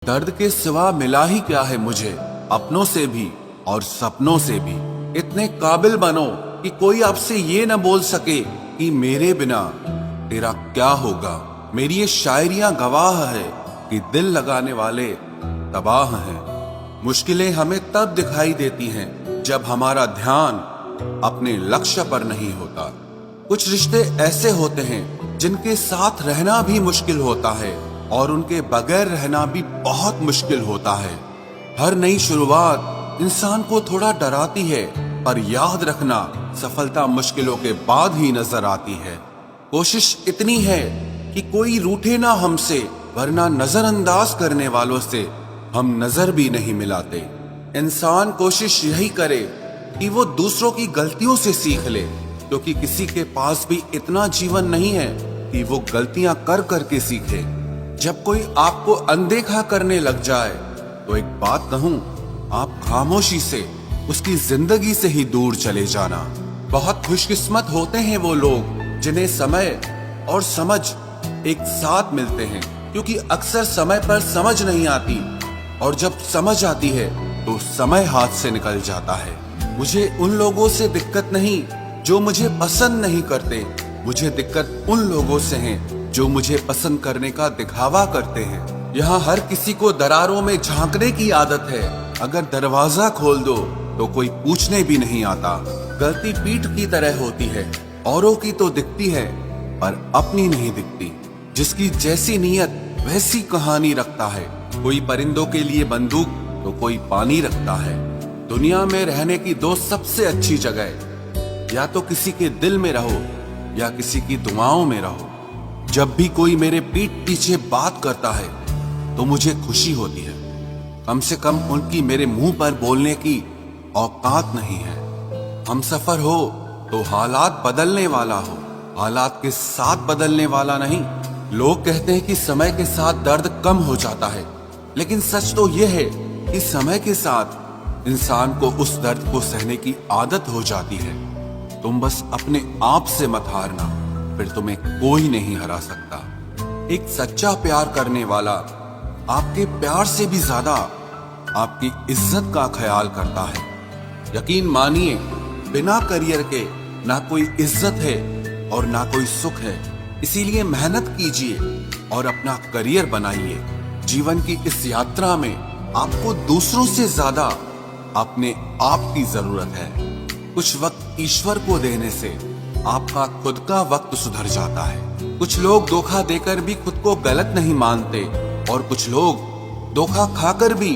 दर्द के सिवा मिला ही क्या है मुझे, अपनों से भी और सपनों से भी। इतने काबिल बनो कि कोई आपसे ये न बोल सके कि मेरे बिना तेरा क्या होगा। मेरी ये शायरियां गवाह है कि दिल लगाने वाले तबाह हैं। मुश्किलें हमें तब दिखाई देती हैं जब हमारा ध्यान अपने लक्ष्य पर नहीं होता। कुछ रिश्ते ऐसे होते हैं जिनके साथ रहना भी मुश्किल होता है और उनके बगैर रहना भी बहुत मुश्किल होता है। हर नई शुरुआत इंसान को थोड़ा डराती है, पर याद रखना सफलता मुश्किलों के बाद ही नजर आती है। कोशिश इतनी है कि कोई रूठे ना हमसे, वरना नजरअंदाज करने वालों से हम नजर भी नहीं मिलाते। इंसान कोशिश यही करे कि वो दूसरों की गलतियों से सीख ले, क्योंकि किसी के पास भी इतना जीवन नहीं है कि वो गलतियां कर करके सीखे। जब कोई आपको अनदेखा करने लग जाए तो एक बात कहूं, आप खामोशी से उसकी जिंदगी से ही दूर चले जाना। बहुत खुशकिस्मत होते हैं वो लोग जिन्हें समय और समझ एक साथ मिलते हैं, क्योंकि अक्सर समय पर समझ नहीं आती और जब समझ आती है तो समय हाथ से निकल जाता है। मुझे उन लोगों से दिक्कत नहीं जो मुझे पसंद नहीं करते, मुझे दिक्कत उन लोगों से है जो मुझे पसंद करने का दिखावा करते हैं। यहाँ हर किसी को दरारों में झांकने की आदत है। अगर दरवाजा खोल दो तो कोई पूछने भी नहीं आता। गलती पीठ की तरह होती है, औरों की तो दिखती है पर अपनी नहीं दिखती। जिसकी जैसी नीयत वैसी कहानी रखता है। कोई परिंदों के लिए बंदूक तो कोई पानी रखता है। दुनिया में रहने की दो सबसे अच्छी जगह, या तो किसी के दिल में रहो या किसी की दुआओं में रहो। जब भी कोई मेरे पीठ पीछे बात करता है तो मुझे खुशी होती है। कम से कम उनकी मेरे मुंह पर बोलने की औकात नहीं है। हम सफर हो तो हालात बदलने वाला हो, हालात के साथ बदलने वाला नहीं। लोग कहते हैं कि समय के साथ दर्द कम हो जाता है, लेकिन सच तो यह है कि समय के साथ इंसान को उस दर्द को सहने की आदत हो जाती है। तुम बस अपने आप से मत हारना, फिर तुम्हें कोई नहीं हरा सकता। एक सच्चा प्यार करने वाला आपके प्यार से भी ज्यादा आपकी इज्जत का ख्याल करता है। यकीन मानिए, बिना करियर के ना कोई इज्जत है और ना कोई सुख है। इसीलिए मेहनत कीजिए और अपना करियर बनाइए। जीवन की इस यात्रा में आपको दूसरों से ज्यादा अपने आप की जरूरत है। कुछ वक्त ईश्वर को देने से आपका खुद का वक्त सुधर जाता है। कुछ लोग धोखा देकर भी खुद को गलत नहीं मानते और कुछ लोग धोखा खाकर भी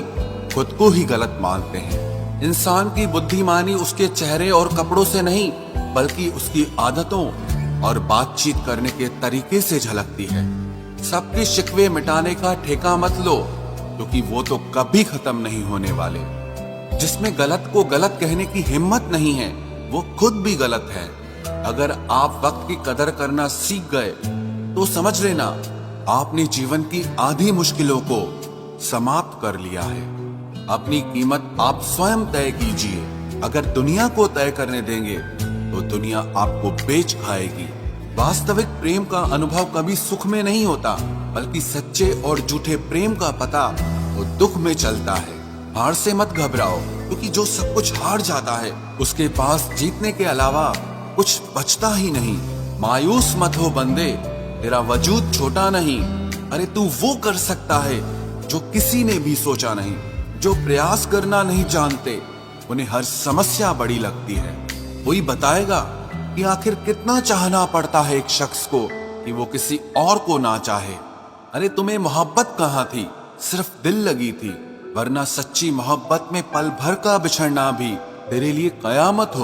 खुद को ही गलत मानते हैं। इंसान की बुद्धिमानी उसके चेहरे और कपड़ों से नहीं, बल्कि उसकी आदतों और बातचीत करने के तरीके से झलकती है। सबके शिकवे मिटाने का ठेका मत लो, क्योंकि वो तो कभी खत्म नहीं होने वाले। जिसमें गलत को गलत कहने की हिम्मत नहीं है, वो खुद भी गलत है। अगर आप वक्त की कदर करना सीख गए तो समझ लेना आपने जीवन की आधी मुश्किलों को समाप्त कर लिया है। अपनी कीमत आप स्वयं तय कीजिए। अगर दुनिया को तय करने देंगे तो दुनिया आपको बेच खाएगी। वास्तविक प्रेम का अनुभव कभी सुख में नहीं होता, बल्कि सच्चे और झूठे प्रेम का पता वो दुख में चलता है। हार से मत घबराओ, क्योंकि जो सब कुछ हार जाता है उसके पास जीतने के अलावा कुछ बचता ही नहीं। मायूस मत हो बंदे, तेरा वजूद छोटा नहीं। अरे तू वो कर सकता है जो किसी ने भी सोचा नहीं। जो प्रयास करना नहीं जानते उन्हें हर समस्या बड़ी लगती है। कोई बताएगा कि आखिर कितना चाहना पड़ता है एक शख्स को कि वो किसी और को ना चाहे। अरे तुम्हें मोहब्बत कहाँ थी, सिर्फ दिल लगी थी, वरना सच्ची मोहब्बत में पल भर का बिछड़ना भी तेरे लिए कयामत हो।